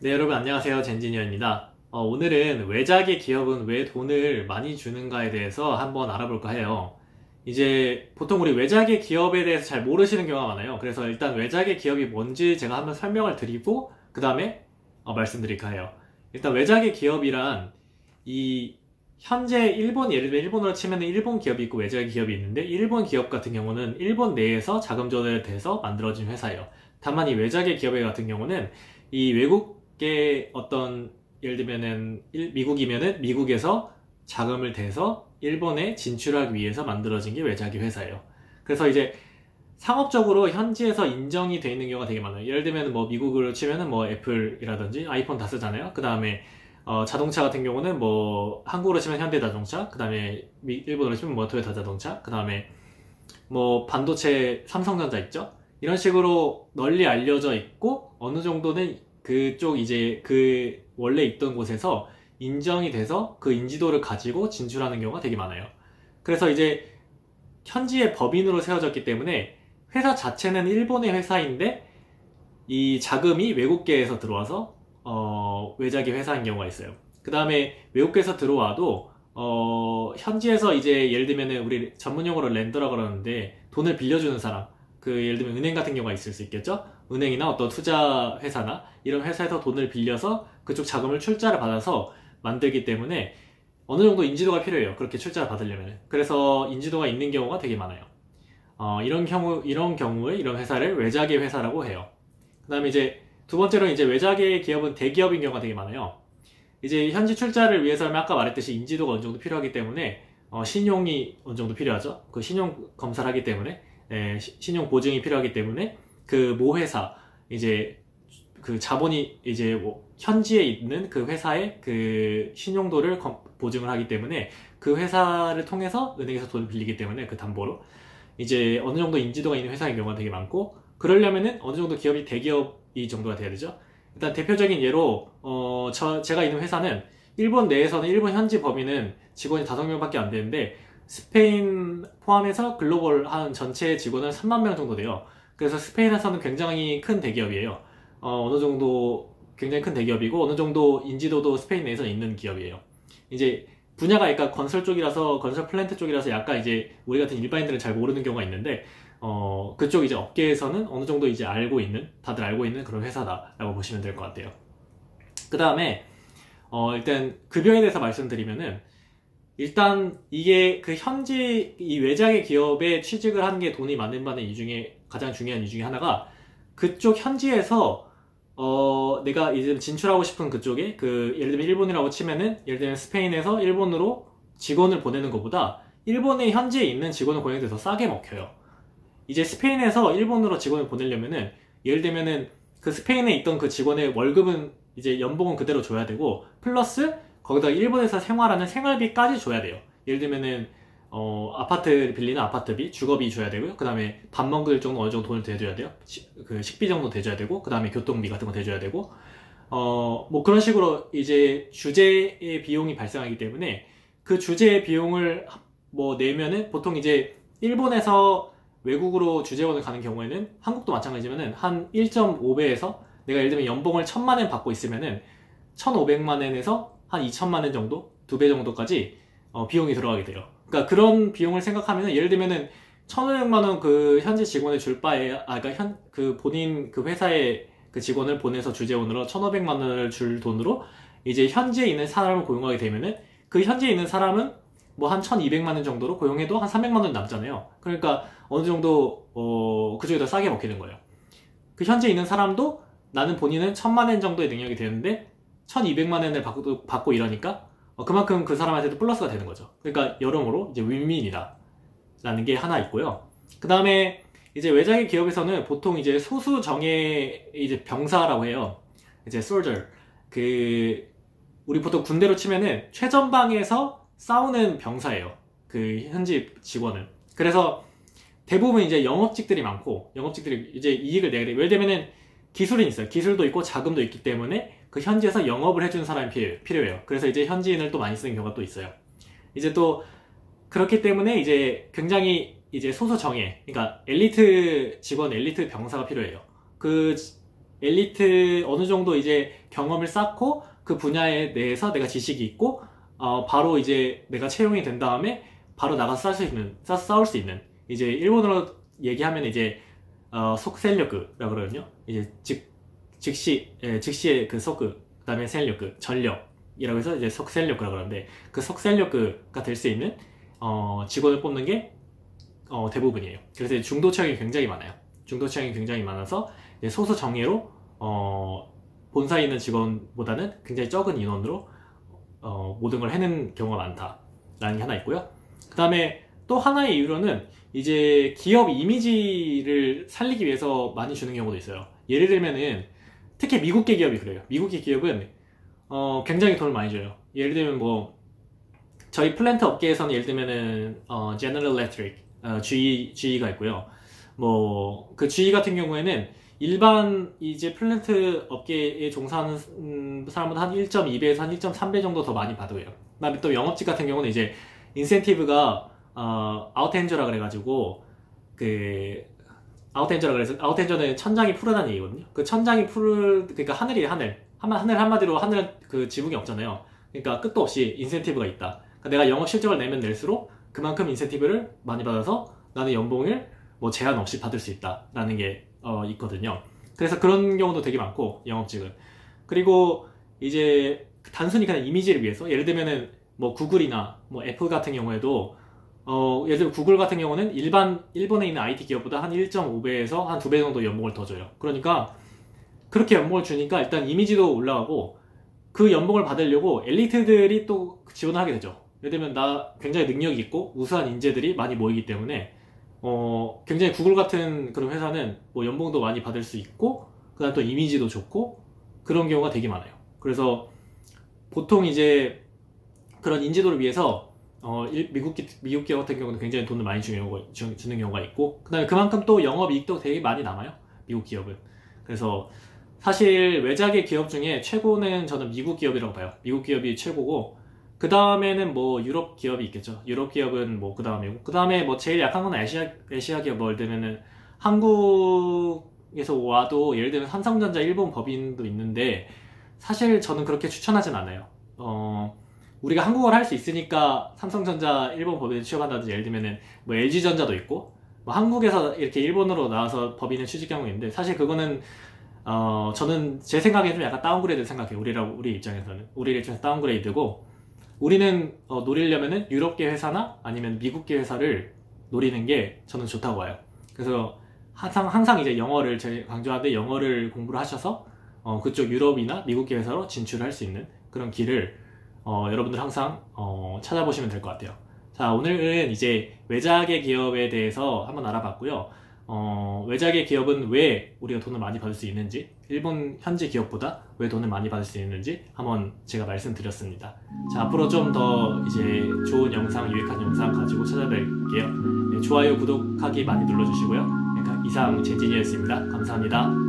네, 여러분 안녕하세요. 젠지니어입니다. 오늘은 외작의 기업은 왜 돈을 많이 주는가에 대해서 한번 알아볼까 해요. 이제 보통 우리 외작의 기업에 대해서 잘 모르시는 경우가 많아요. 그래서 일단 외작의 기업이 뭔지 제가 한번 설명을 드리고 그 다음에 말씀드릴까 해요. 일단 외작의 기업이란 이 현재 일본, 예를 들면 일본으로 치면 일본 기업이 있고 외작의 기업이 있는데, 일본 기업 같은 경우는 일본 내에서 자금 조달돼서 만들어진 회사예요. 다만 이 외작의 기업 같은 경우는 이 외국의 어떤, 예를 들면은 미국이면은 미국에서 자금을 대서 일본에 진출하기 위해서 만들어진 게 외작의 회사예요. 그래서 이제 상업적으로 현지에서 인정이 돼 있는 경우가 되게 많아요. 예를 들면 뭐 미국으로 치면은 뭐 애플이라든지 아이폰 다 쓰잖아요. 그 다음에 자동차 같은 경우는 뭐 한국으로 치면 현대자동차, 그 다음에 일본으로 치면 뭐 토요타 자동차, 그 다음에 뭐 반도체 삼성전자 있죠. 이런 식으로 널리 알려져 있고 어느 정도는 그쪽 이제 그 원래 있던 곳에서 인정이 돼서 그 인지도를 가지고 진출하는 경우가 되게 많아요. 그래서 이제 현지의 법인으로 세워졌기 때문에 회사 자체는 일본의 회사인데 이 자금이 외국계에서 들어와서 외작의 회사인 경우가 있어요. 그 다음에 외국계에서 들어와도 현지에서 이제 예를 들면은 우리 전문용어로 렌더라고 그러는데 돈을 빌려주는 사람, 그 예를 들면 은행 같은 경우가 있을 수 있겠죠. 은행이나 어떤 투자 회사나 이런 회사에서 돈을 빌려서 그쪽 자금을 출자를 받아서 만들기 때문에 어느 정도 인지도가 필요해요. 그렇게 출자를 받으려면. 그래서 인지도가 있는 경우가 되게 많아요. 이런 경우에 이런 회사를 외작의 회사라고 해요. 그 다음에 이제 두 번째로 이제 외작의 기업은 대기업인 경우가 되게 많아요. 이제 현지 출자를 위해서는 아까 말했듯이 인지도가 어느 정도 필요하기 때문에 신용이 어느 정도 필요하죠. 그 신용 검사를 하기 때문에 신용 보증이 필요하기 때문에 그 모 회사 이제 그 자본이 이제 뭐 현지에 있는 그 회사의 그 신용도를 보증을 하기 때문에 그 회사를 통해서 은행에서 돈을 빌리기 때문에 그 담보로 이제 어느 정도 인지도가 있는 회사인 경우가 되게 많고, 그러려면은 어느 정도 기업이 대기업이 정도가 돼야 되죠. 일단 대표적인 예로 제가 있는 회사는 일본 내에서는 일본 현지 법인은 직원이 5명밖에 안 되는데 스페인 포함해서 글로벌 한 전체 직원은 3만 명 정도 돼요. 그래서 스페인에서는 굉장히 큰 대기업이에요. 어느 정도 굉장히 큰 대기업이고 어느 정도 인지도도 스페인 내에서 있는 기업이에요. 이제 분야가 약간 건설 쪽이라서, 건설 플랜트 쪽이라서 약간 이제 우리 같은 일반인들은 잘 모르는 경우가 있는데 그쪽 이제 업계에서는 어느 정도 이제 다들 알고 있는 그런 회사다라고 보시면 될 것 같아요. 그 다음에 일단 급여에 대해서 말씀드리면은, 일단 이게 그 현지 이 외작의 기업에 취직을 하는 게 돈이 많은 이유 중에 가장 중요한 이유 중에 하나가, 그쪽 현지에서 내가 이제 진출하고 싶은 그쪽에 예를 들면 일본이라고 치면은, 예를 들면 스페인에서 일본으로 직원을 보내는 것보다 일본의 현지에 있는 직원을 보내는 게 더 싸게 먹혀요. 이제 스페인에서 일본으로 직원을 보내려면은 예를 들면은 그 스페인에 있던 그 직원의 월급은 이제 연봉은 그대로 줘야 되고, 플러스 거기다 일본에서 생활하는 생활비까지 줘야 돼요. 예를 들면은 아파트 빌리는 아파트비, 주거비 줘야 되고요. 그 다음에 밥 먹을 정도 어느 정도 돈을 대줘야 돼요. 그 식비 정도 대줘야 되고, 그 다음에 교통비 같은 거 대줘야 되고, 뭐 그런 식으로 이제 주재의 비용이 발생하기 때문에 그 주재의 비용을 뭐 내면은 보통 이제 일본에서 외국으로 주재원을 가는 경우에는 한국도 마찬가지지만은 한 1.5배에서 내가 예를 들면 연봉을 1,000만 원 받고 있으면은 1,500만 원에서 한 2,000만 원 정도, 2배 정도까지 비용이 들어가게 돼요. 그러니까 그런 비용을 생각하면은 예를 들면은 1,500만 원 그 현지 직원을 줄 바에 그러니까 그 본인 그 회사의 그 직원을 보내서 주재원으로 1,500만 원을 줄 돈으로 이제 현지에 있는 사람을 고용하게 되면은 그 현지에 있는 사람은 뭐 한 1,200만 원 정도로 고용해도 한 300만 원 남잖아요. 그러니까 어느 정도 그쪽에 더 싸게 먹히는 거예요. 그 현지에 있는 사람도 나는 본인은 1,000만 원 정도의 능력이 되는데 1,200만 원을 받고 이러니까 그만큼 그 사람한테도 플러스가 되는 거죠. 그러니까 여러모로 이제 윈윈이다 라는 게 하나 있고요. 그 다음에 이제 외작의 기업에서는 보통 이제 소수 정예 이제 병사라고 해요. 이제 soldier. 우리 보통 군대로 치면은 최전방에서 싸우는 병사예요. 그 현지 직원은. 그래서 대부분 이제 영업직들이 많고, 영업직들이 이제 이익을 내게 돼요. 예를 들면은 기술인 있어요. 기술도 있고 자금도 있기 때문에 그 현지에서 영업을 해주는 사람이 필요해요. 그래서 이제 현지인을 또 많이 쓰는 경우가 또 있어요. 이제 또 그렇기 때문에 이제 굉장히 이제 소수 정예, 그러니까 엘리트 직원, 엘리트 병사가 필요해요. 엘리트 어느 정도 이제 경험을 쌓고 그 분야에 대해서 내가 지식이 있고 바로 이제 내가 채용이 된 다음에 바로 나가서 싸울 수 있는 이제 일본어로 얘기하면 이제 속센력이라고 그러거든요. 이제 즉시의 그 소크, 그다음에 센력, 전력이라고 해서 이제 속센력이라고 그러는데 그 속센력가 될 수 있는 직원을 뽑는 게 대부분이에요. 그래서 중도 채용이 굉장히 많아요. 중도 채용이 굉장히 많아서 소수 정예로 본사에 있는 직원보다는 굉장히 적은 인원으로 모든 걸 해낸 경우가 많다라는 게 하나 있고요. 그 다음에 또 하나의 이유로는 이제 기업 이미지를 살리기 위해서 많이 주는 경우도 있어요. 예를 들면은 특히 미국계 기업이 그래요. 미국계 기업은 굉장히 돈을 많이 줘요. 예를 들면 뭐 저희 플랜트 업계에서는 예를 들면은 제너럴 일렉트릭 GE가 있고요. 뭐 그 GE 같은 경우에는 일반 이제 플랜트 업계에 종사하는 사람은 한 1.2배에서 한 1.3배 정도 더 많이 받아요. 그다음에 또 영업직 같은 경우는 이제 인센티브가 아웃엔저라 그래가지고 아웃엔저는 천장이 푸르다는 얘기거든요. 그 천장이 그러니까 하늘 한마디로 하늘은 그 지붕이 없잖아요. 그러니까 끝도 없이 인센티브가 있다. 그러니까 내가 영업 실적을 내면 낼수록 그만큼 인센티브를 많이 받아서 나는 연봉을 뭐 제한 없이 받을 수 있다라는 게 있거든요. 그래서 그런 경우도 되게 많고 영업직은. 그리고 이제 단순히 그냥 이미지를 위해서 예를 들면은 뭐 구글이나 뭐 애플 같은 경우에도 예를 들면 구글 같은 경우는 일본에 있는 IT 기업보다 한 1.5배에서 한 2배 정도 연봉을 더 줘요. 그러니까 그렇게 연봉을 주니까 일단 이미지도 올라가고 그 연봉을 받으려고 엘리트들이 또 지원을 하게 되죠. 예를 들면 나 굉장히 능력이 있고 우수한 인재들이 많이 모이기 때문에 굉장히 구글 같은 그런 회사는 뭐 연봉도 많이 받을 수 있고 그다음 또 이미지도 좋고 그런 경우가 되게 많아요. 그래서 보통 이제 그런 인지도를 위해서 미국 기업 같은 경우는 굉장히 돈을 많이 주는 경우가 있고 그다음에 그만큼 또 영업이익도 되게 많이 남아요. 미국 기업은. 그래서 사실 외작의 기업 중에 최고는 저는 미국 기업이라고 봐요. 미국 기업이 최고고 그 다음에는 뭐 유럽 기업이 있겠죠. 유럽 기업은 뭐 그 다음이고 그 다음에 뭐 제일 약한 건 아시아 기업 뭐 예를 들면은 한국에서 와도 예를 들면 삼성전자 일본 법인도 있는데 사실 저는 그렇게 추천하진 않아요. 우리가 한국어를 할 수 있으니까 삼성전자 일본 법인에 취업한다든지 예를 들면은 뭐 LG전자도 있고 뭐 한국에서 이렇게 일본으로 나와서 법인에 취직 경우가 있는데 사실 그거는 저는 제 생각에 좀 약간 다운그레이드 생각해요. 우리 입장에서 다운그레이드고 우리는 노리려면은 유럽계 회사나 아니면 미국계 회사를 노리는 게 저는 좋다고 봐요. 그래서 항상 이제 영어를 제가 강조하는데 영어를 공부를 하셔서 그쪽 유럽이나 미국계 회사로 진출할 수 있는 그런 길을 여러분들 항상 찾아보시면 될 것 같아요. 자, 오늘은 이제 외작의 기업에 대해서 한번 알아봤고요. 외작의 기업은 왜 우리가 돈을 많이 받을 수 있는지, 일본 현지 기업보다 왜 돈을 많이 받을 수 있는지 한번 제가 말씀드렸습니다. 자, 앞으로 좀 더 이제 좋은 영상, 유익한 영상 가지고 찾아뵐게요. 네, 좋아요, 구독하기 많이 눌러주시고요. 이상 젠진이었습니다. 감사합니다.